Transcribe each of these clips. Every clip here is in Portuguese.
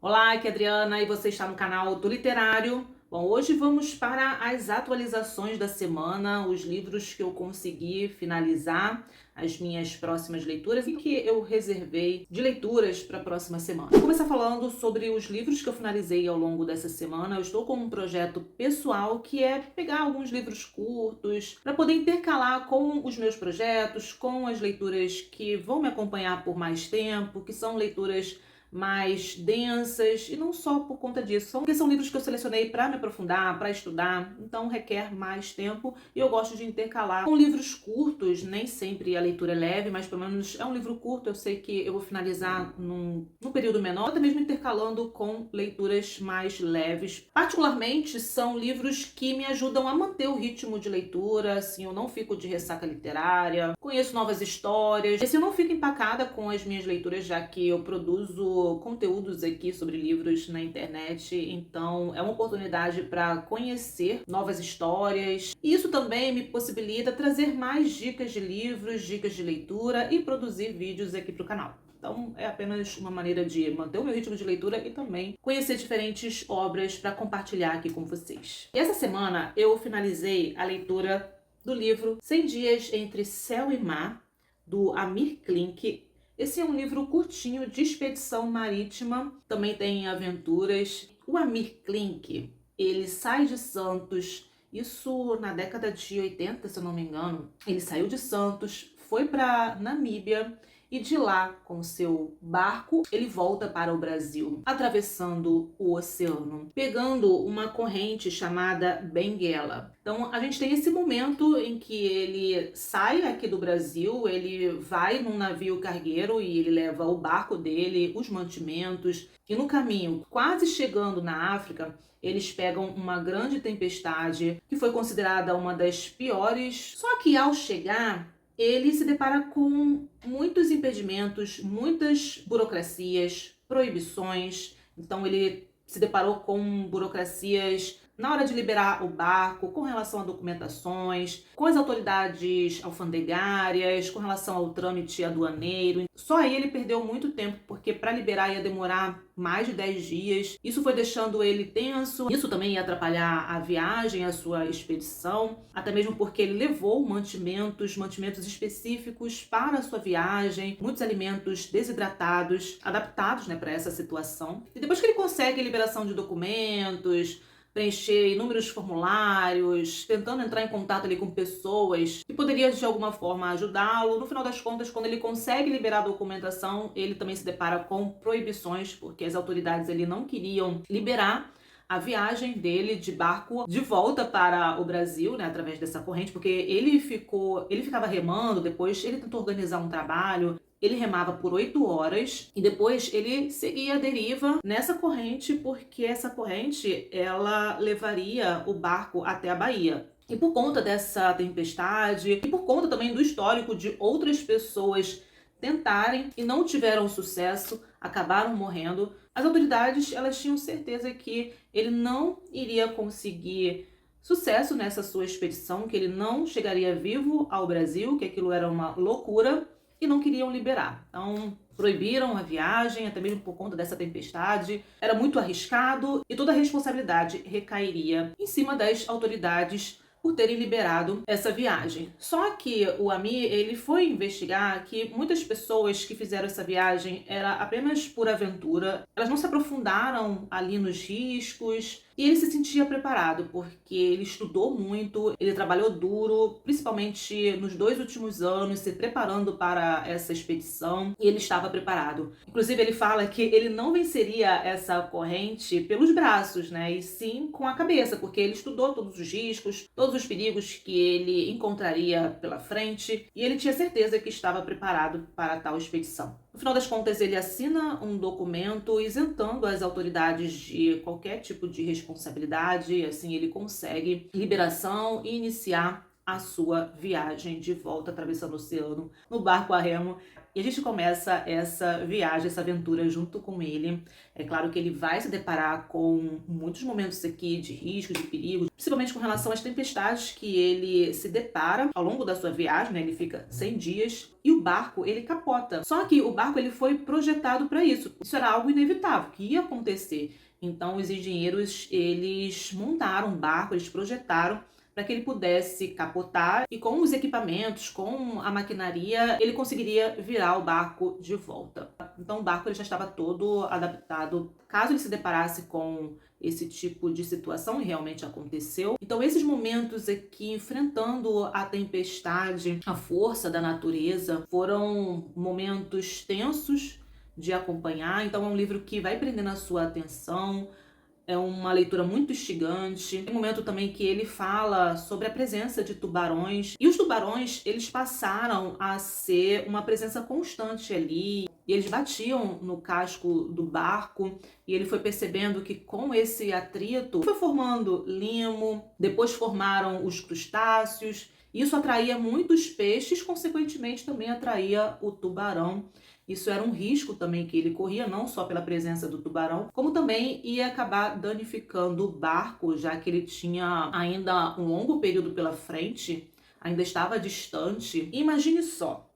Olá, aqui é a Adriana e você está no canal do Literário. Bom, hoje vamos para as atualizações da semana, os livros que eu consegui finalizar, as minhas próximas leituras e que eu reservei de leituras para a próxima semana. Vou começar falando sobre os livros que eu finalizei ao longo dessa semana. Eu estou com um projeto pessoal que é pegar alguns livros curtos para poder intercalar com os meus projetos, com as leituras que vão me acompanhar por mais tempo, que são leituras mais densas, e não só por conta disso, porque são livros que eu selecionei para me aprofundar, para estudar, então requer mais tempo e eu gosto de intercalar com livros curtos. Nem sempre a leitura é leve, mas pelo menos é um livro curto, eu sei que eu vou finalizar num período menor, até mesmo intercalando com leituras mais leves. Particularmente são livros que me ajudam a manter o ritmo de leitura, assim, eu não fico de ressaca literária, conheço novas histórias, assim, eu não fico empacada com as minhas leituras, já que eu produzo conteúdos aqui sobre livros na internet, então é uma oportunidade para conhecer novas histórias. E isso também me possibilita trazer mais dicas de livros, dicas de leitura e produzir vídeos aqui para o canal. Então é apenas uma maneira de manter o meu ritmo de leitura e também conhecer diferentes obras para compartilhar aqui com vocês. E essa semana eu finalizei a leitura do livro 100 Dias Entre Céu e Mar, do Amir Klink. Esse é um livro curtinho de expedição marítima, também tem aventuras. O Amir Klink, ele sai de Santos, isso na década de 80, se eu não me engano. Ele saiu de Santos, foi para Namíbia e de lá, com seu barco, ele volta para o Brasil, atravessando o oceano, pegando uma corrente chamada Benguela. Então a gente tem esse momento em que ele sai aqui do Brasil, ele vai num navio cargueiro e ele leva o barco dele, os mantimentos, e no caminho, quase chegando na África, eles pegam uma grande tempestade que foi considerada uma das piores. Só que ao chegar, ele se depara com muitos impedimentos, muitas burocracias, proibições. Então ele se deparou com burocracias na hora de liberar o barco, com relação a documentações, com as autoridades alfandegárias, com relação ao trâmite aduaneiro. Só aí ele perdeu muito tempo, porque para liberar ia demorar mais de 10 dias. Isso foi deixando ele tenso. Isso também ia atrapalhar a viagem, a sua expedição, até mesmo porque ele levou mantimentos específicos para a sua viagem, muitos alimentos desidratados, adaptados, para essa situação. E depois que ele consegue a liberação de documentos, preencher inúmeros formulários, tentando entrar em contato ali com pessoas que poderiam de alguma forma ajudá-lo. No final das contas, quando ele consegue liberar a documentação, ele também se depara com proibições, porque as autoridades ali não queriam liberar a viagem dele de barco de volta para o Brasil, através dessa corrente, porque ele ficava remando, depois ele tentou organizar um trabalho. Ele remava por 8 horas e depois ele seguia a deriva nessa corrente, porque essa corrente ela levaria o barco até a Bahia. E por conta dessa tempestade e por conta também do histórico de outras pessoas tentarem e não tiveram sucesso, acabaram morrendo, as autoridades elas tinham certeza que ele não iria conseguir sucesso nessa sua expedição, que ele não chegaria vivo ao Brasil, que aquilo era uma loucura, e não queriam liberar. Então proibiram a viagem, até mesmo por conta dessa tempestade. Era muito arriscado e toda a responsabilidade recairia em cima das autoridades por terem liberado essa viagem. Só que o Amir, ele foi investigar que muitas pessoas que fizeram essa viagem era apenas por aventura. Elas não se aprofundaram ali nos riscos. E ele se sentia preparado, porque ele estudou muito, ele trabalhou duro, principalmente nos 2 últimos anos, se preparando para essa expedição, e ele estava preparado. Inclusive, ele fala que ele não venceria essa corrente pelos braços, e sim com a cabeça, porque ele estudou todos os riscos, todos os perigos que ele encontraria pela frente, e ele tinha certeza que estava preparado para tal expedição. No final das contas, ele assina um documento isentando as autoridades de qualquer tipo de responsabilidade. Assim, ele consegue liberação e iniciar a sua viagem de volta, atravessando o oceano no barco a remo. E a gente começa essa viagem, essa aventura junto com ele. É claro que ele vai se deparar com muitos momentos aqui de risco, de perigo, principalmente com relação às tempestades que ele se depara ao longo da sua viagem, né? Ele fica 100 dias e o barco, ele capota. Só que o barco, ele foi projetado para isso. Isso era algo inevitável, que ia acontecer. Então, os engenheiros, eles montaram um barco, eles projetaram para que ele pudesse capotar e com os equipamentos, com a maquinaria, ele conseguiria virar o barco de volta. Então o barco ele já estava todo adaptado, caso ele se deparasse com esse tipo de situação, e realmente aconteceu. Então esses momentos aqui, enfrentando a tempestade, a força da natureza, foram momentos tensos de acompanhar. Então é um livro que vai prendendo a sua atenção, é uma leitura muito instigante. Tem um momento também que ele fala sobre a presença de tubarões. E os tubarões, eles passaram a ser uma presença constante ali. E eles batiam no casco do barco. E ele foi percebendo que com esse atrito foi formando limo. Depois formaram os crustáceos. Isso atraía muitos peixes, consequentemente também atraía o tubarão. Isso era um risco também que ele corria, não só pela presença do tubarão, como também ia acabar danificando o barco, já que ele tinha ainda um longo período pela frente, ainda estava distante. E imagine só,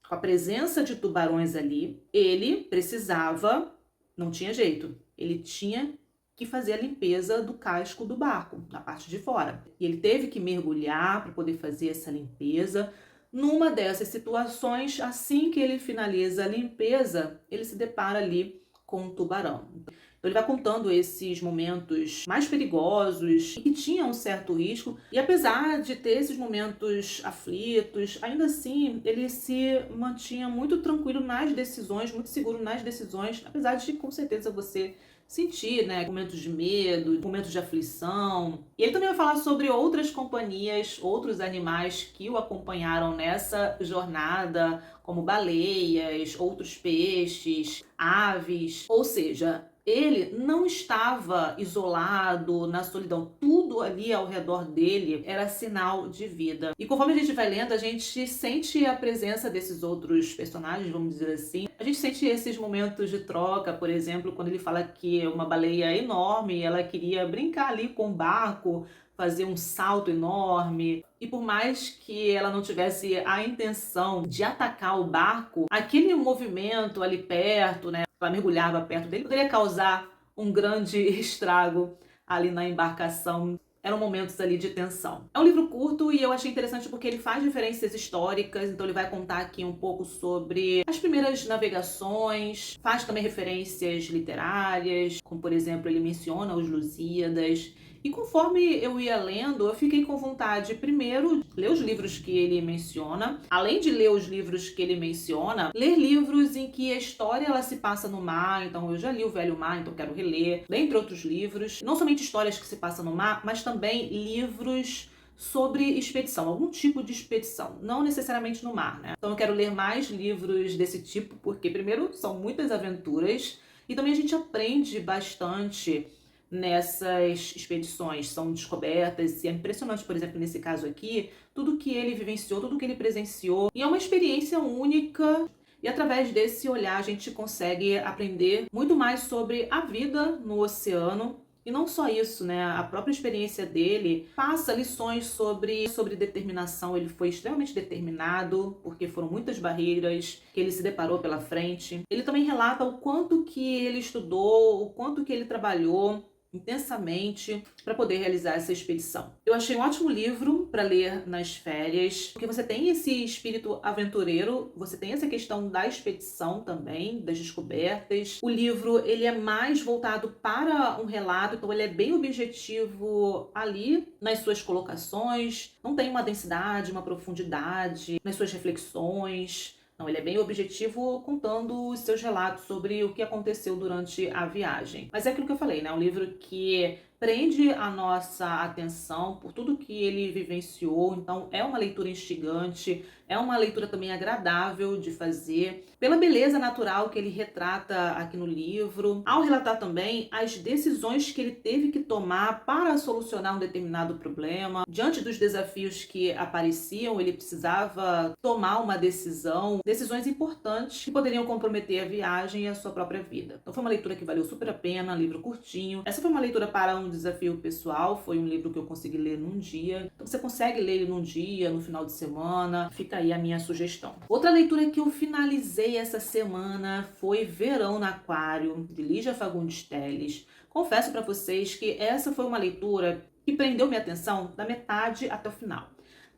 com a presença de tubarões ali, ele precisava, não tinha jeito, ele tinha que fazer a limpeza do casco do barco, na parte de fora. E ele teve que mergulhar para poder fazer essa limpeza. Numa dessas situações, assim que ele finaliza a limpeza, ele se depara ali com um tubarão. Então ele vai contando esses momentos mais perigosos e que tinham um certo risco. E apesar de ter esses momentos aflitos, ainda assim ele se mantinha muito tranquilo nas decisões, muito seguro nas decisões, apesar de com certeza você sentir, né, momentos de medo, momentos de aflição. E ele também vai falar sobre outras companhias, outros animais que o acompanharam nessa jornada, como baleias, outros peixes, aves. Ou seja, ele não estava isolado na solidão. Tudo ali ao redor dele era sinal de vida. E conforme a gente vai lendo, a gente sente a presença desses outros personagens, vamos dizer assim. A gente sente esses momentos de troca, por exemplo, quando ele fala que uma baleia é enorme e ela queria brincar ali com o barco, fazer um salto enorme. E por mais que ela não tivesse a intenção de atacar o barco, aquele movimento ali perto, né? Ela mergulhava perto dele, poderia causar um grande estrago ali na embarcação. Eram momentos ali de tensão. É um livro curto e eu achei interessante porque ele faz referências históricas, então ele vai contar aqui um pouco sobre as primeiras navegações, faz também referências literárias, como por exemplo ele menciona os Lusíadas. E conforme eu ia lendo, eu fiquei com vontade, primeiro, de ler os livros que ele menciona. Além de ler os livros que ele menciona, ler livros em que a história ela se passa no mar. Então, eu já li O Velho Mar, então quero reler. Dentre outros livros, não somente histórias que se passam no mar, mas também livros sobre expedição, algum tipo de expedição, não necessariamente no mar, né? Então, eu quero ler mais livros desse tipo, porque, primeiro, são muitas aventuras e também a gente aprende bastante nessas expedições, são descobertas e é impressionante, por exemplo, nesse caso aqui, tudo que ele vivenciou, tudo que ele presenciou, e é uma experiência única e através desse olhar a gente consegue aprender muito mais sobre a vida no oceano. E não só isso, né? A própria experiência dele passa lições sobre determinação. Ele foi extremamente determinado, porque foram muitas barreiras que ele se deparou pela frente. Ele também relata o quanto que ele estudou, o quanto que ele trabalhou intensamente para poder realizar essa expedição. Eu achei um ótimo livro para ler nas férias, porque você tem esse espírito aventureiro, você tem essa questão da expedição também, das descobertas. O livro, ele é mais voltado para um relato, então ele é bem objetivo ali nas suas colocações, não tem uma densidade, uma profundidade nas suas reflexões. Não, ele é bem objetivo contando os seus relatos sobre o que aconteceu durante a viagem. Mas é aquilo que eu falei, né? Um livro que prende a nossa atenção por tudo que ele vivenciou. Então, é uma leitura instigante, é uma leitura também agradável de fazer, pela beleza natural que ele retrata aqui no livro, ao relatar também as decisões que ele teve que tomar para solucionar um determinado problema. Diante dos desafios que apareciam, ele precisava tomar uma decisão, decisões importantes que poderiam comprometer a viagem e a sua própria vida. Então foi uma leitura que valeu super a pena, livro curtinho. Essa foi uma leitura para um desafio pessoal, foi um livro que eu consegui ler num dia. Então você consegue ler ele num dia, no final de semana, fica aí a minha sugestão. Outra leitura que eu finalizei essa semana foi Verão no Aquário, de Lígia Fagundes Telles. Confesso para vocês que essa foi uma leitura que prendeu minha atenção da metade até o final.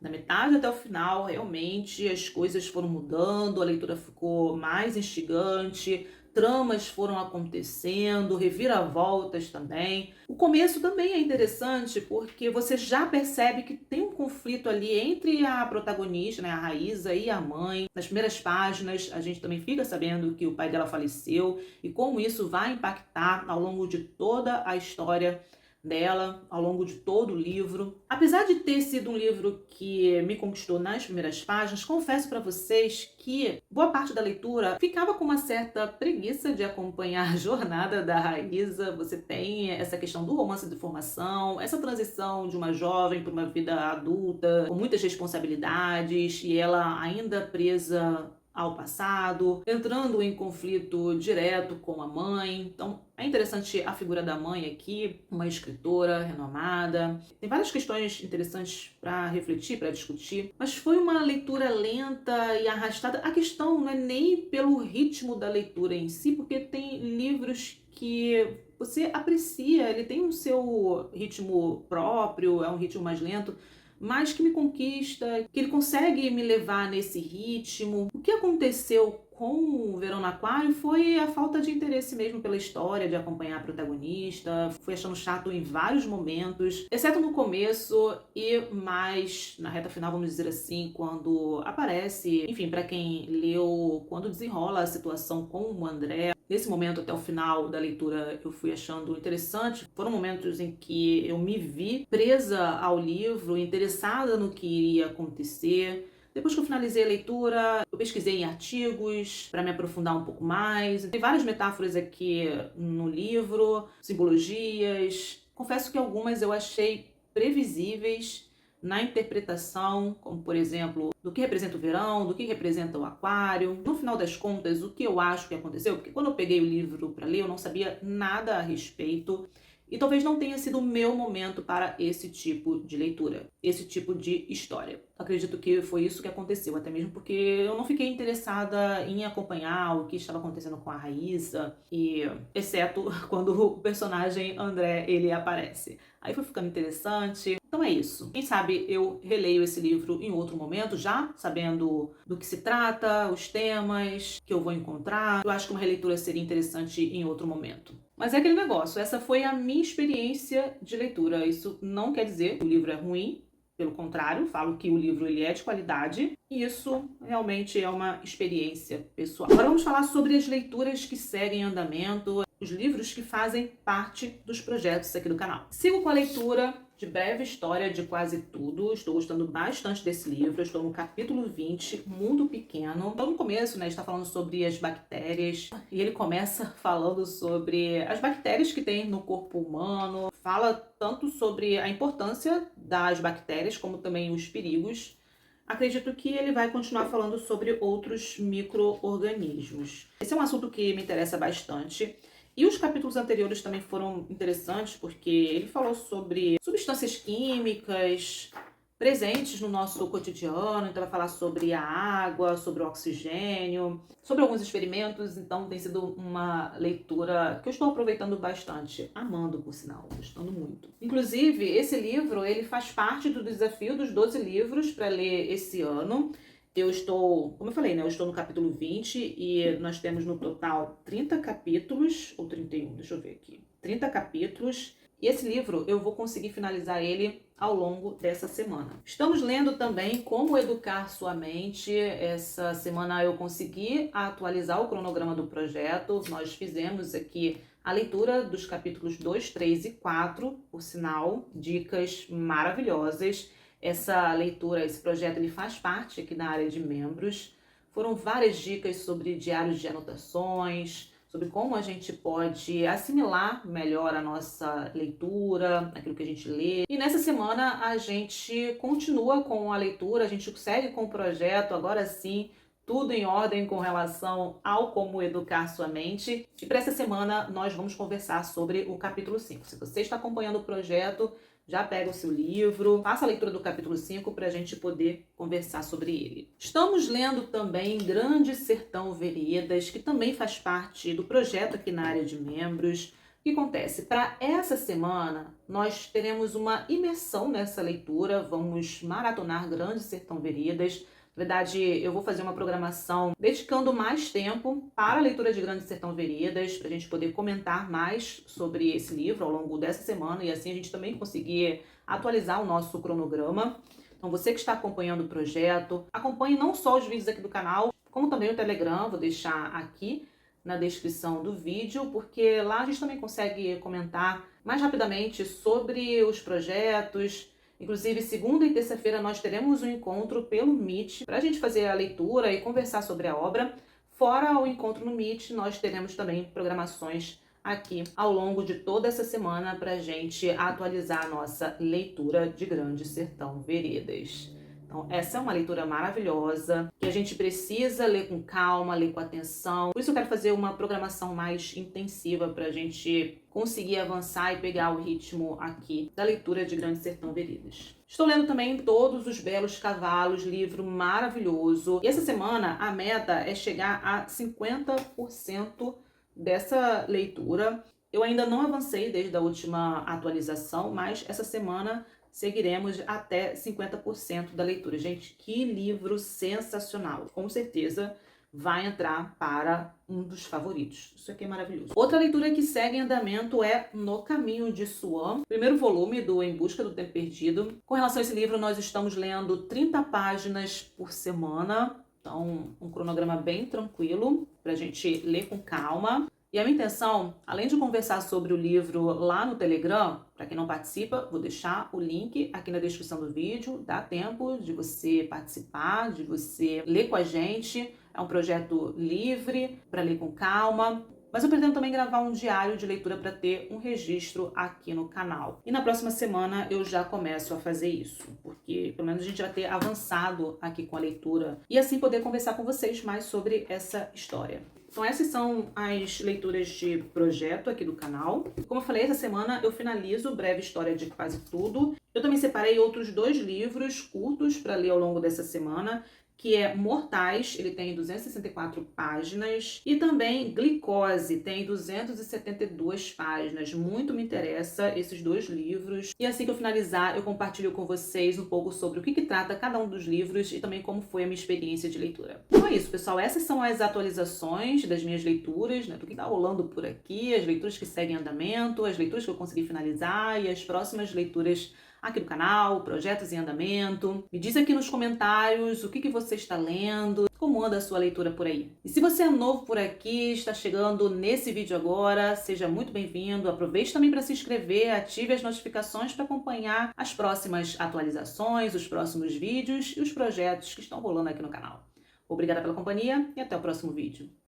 Da metade até o final, realmente, as coisas foram mudando, a leitura ficou mais instigante, tramas foram acontecendo, reviravoltas também. O começo também é interessante porque você já percebe que tem um conflito ali entre a protagonista, né, a Raíza, e a mãe. Nas primeiras páginas, a gente também fica sabendo que o pai dela faleceu e como isso vai impactar ao longo de toda a história dela, ao longo de todo o livro. Apesar de ter sido um livro que me conquistou nas primeiras páginas, confesso para vocês que boa parte da leitura ficava com uma certa preguiça de acompanhar a jornada da Raíza. Você tem essa questão do romance de formação, essa transição de uma jovem para uma vida adulta, com muitas responsabilidades, e ela ainda presa ao passado, entrando em conflito direto com a mãe. Então, é interessante a figura da mãe aqui, uma escritora renomada. Tem várias questões interessantes para refletir, para discutir, mas foi uma leitura lenta e arrastada. A questão não é nem pelo ritmo da leitura em si, porque tem livros que você aprecia, ele tem o seu ritmo próprio, é um ritmo mais lento, mas que me conquista, que ele consegue me levar nesse ritmo. O que aconteceu com o Verão no Aquário foi a falta de interesse mesmo pela história, de acompanhar a protagonista. Fui achando chato em vários momentos, exceto no começo e mais na reta final, vamos dizer assim, quando aparece, enfim, para quem leu, quando desenrola a situação com o André. Nesse momento, até o final da leitura, eu fui achando interessante. Foram momentos em que eu me vi presa ao livro, interessada no que iria acontecer. Depois que eu finalizei a leitura, eu pesquisei em artigos para me aprofundar um pouco mais. Tem várias metáforas aqui no livro, simbologias. Confesso que algumas eu achei previsíveis na interpretação, como por exemplo, do que representa o verão, do que representa o aquário. No final das contas, o que eu acho que aconteceu, porque quando eu peguei o livro para ler, eu não sabia nada a respeito. E talvez não tenha sido o meu momento para esse tipo de leitura, esse tipo de história. Acredito que foi isso que aconteceu, até mesmo porque eu não fiquei interessada em acompanhar o que estava acontecendo com a Raíssa, e exceto quando o personagem André ele aparece. Aí foi ficando interessante. Então é isso. Quem sabe eu releio esse livro em outro momento, já sabendo do que se trata, os temas que eu vou encontrar. Eu acho que uma releitura seria interessante em outro momento. Mas é aquele negócio, essa foi a minha experiência de leitura. Isso não quer dizer que o livro é ruim, pelo contrário, falo que o livro ele é de qualidade, e isso realmente é uma experiência pessoal. Agora vamos falar sobre as leituras que seguem em andamento, os livros que fazem parte dos projetos aqui do canal. Sigo com a leitura de Breve História de Quase Tudo. Estou gostando bastante desse livro. Estou no capítulo 20, Mundo Pequeno. Então, no começo, né, está falando sobre as bactérias. E ele começa falando sobre as bactérias que tem no corpo humano. Fala tanto sobre a importância das bactérias, como também os perigos. Acredito que ele vai continuar falando sobre outros micro-organismos. Esse é um assunto que me interessa bastante. E os capítulos anteriores também foram interessantes porque ele falou sobre substâncias químicas presentes no nosso cotidiano. Então vai falar sobre a água, sobre o oxigênio, sobre alguns experimentos. Então tem sido uma leitura que eu estou aproveitando bastante, amando por sinal, gostando muito. Inclusive esse livro ele faz parte do desafio dos 12 livros para ler esse ano. Eu estou, como eu falei, né? Eu estou no capítulo 20 e nós temos no total 30 capítulos, ou 31, deixa eu ver aqui. 30 capítulos. E esse livro eu vou conseguir finalizar ele ao longo dessa semana. Estamos lendo também Como Educar Sua Mente. Essa semana eu consegui atualizar o cronograma do projeto. Nós fizemos aqui a leitura dos capítulos 2, 3 e 4, por sinal, dicas maravilhosas. Essa leitura, esse projeto, ele faz parte aqui da área de membros. Foram várias dicas sobre diários de anotações, sobre como a gente pode assimilar melhor a nossa leitura, aquilo que a gente lê. E nessa semana a gente continua com a leitura, a gente segue com o projeto, agora sim, tudo em ordem com relação ao como educar sua mente. E para essa semana nós vamos conversar sobre o capítulo 5. Se você está acompanhando o projeto, já pega o seu livro, faça a leitura do capítulo 5 para a gente poder conversar sobre ele. Estamos lendo também Grande Sertão Veredas, que também faz parte do projeto aqui na área de membros. O que acontece? Para essa semana, nós teremos uma imersão nessa leitura, vamos maratonar Grande Sertão Veredas. Na verdade, eu vou fazer uma programação dedicando mais tempo para a leitura de Grande Sertão Veredas, para a gente poder comentar mais sobre esse livro ao longo dessa semana e assim a gente também conseguir atualizar o nosso cronograma. Então, você que está acompanhando o projeto, acompanhe não só os vídeos aqui do canal, como também o Telegram, vou deixar aqui na descrição do vídeo, porque lá a gente também consegue comentar mais rapidamente sobre os projetos. Inclusive, segunda e terça-feira nós teremos um encontro pelo Meet para a gente fazer a leitura e conversar sobre a obra. Fora o encontro no Meet, nós teremos também programações aqui ao longo de toda essa semana para a gente atualizar a nossa leitura de Grande Sertão Veredas. Então, essa é uma leitura maravilhosa, que a gente precisa ler com calma, ler com atenção. Por isso eu quero fazer uma programação mais intensiva para a gente conseguir avançar e pegar o ritmo aqui da leitura de Grande Sertão Veredas. Estou lendo também Todos os Belos Cavalos, livro maravilhoso. E essa semana a meta é chegar a 50% dessa leitura. Eu ainda não avancei desde a última atualização, mas essa semana seguiremos até 50% da leitura. Gente, que livro sensacional! Com certeza vai entrar para um dos favoritos. Isso aqui é maravilhoso. Outra leitura que segue em andamento é No Caminho de Suan, primeiro volume do Em Busca do Tempo Perdido. Com relação a esse livro, nós estamos lendo 30 páginas por semana. Então, um cronograma bem tranquilo para a gente ler com calma. E a minha intenção, além de conversar sobre o livro lá no Telegram, para quem não participa, vou deixar o link aqui na descrição do vídeo. Dá tempo de você participar, de você ler com a gente. É um projeto livre, para ler com calma. Mas eu pretendo também gravar um diário de leitura para ter um registro aqui no canal. E na próxima semana eu já começo a fazer isso, porque pelo menos a gente vai ter avançado aqui com a leitura e assim poder conversar com vocês mais sobre essa história. Então essas são as leituras de projeto aqui do canal. Como eu falei, essa semana eu finalizo Breve História de Quase Tudo. Eu também separei outros 2 livros curtos para ler ao longo dessa semana, que é Mortais, ele tem 264 páginas, e também Glicose, tem 272 páginas. Muito me interessa esses 2 livros. E assim que eu finalizar, eu compartilho com vocês um pouco sobre o que trata cada um dos livros e também como foi a minha experiência de leitura. Então é isso, pessoal. Essas são as atualizações das minhas leituras, né, do que está rolando por aqui, as leituras que seguem em andamento, as leituras que eu consegui finalizar e as próximas leituras aqui do canal, projetos em andamento. Me diz aqui nos comentários o que você está lendo, como anda a sua leitura por aí. E se você é novo por aqui, está chegando nesse vídeo agora, seja muito bem-vindo. Aproveite também para se inscrever, ative as notificações para acompanhar as próximas atualizações, os próximos vídeos e os projetos que estão rolando aqui no canal. Obrigada pela companhia e até o próximo vídeo.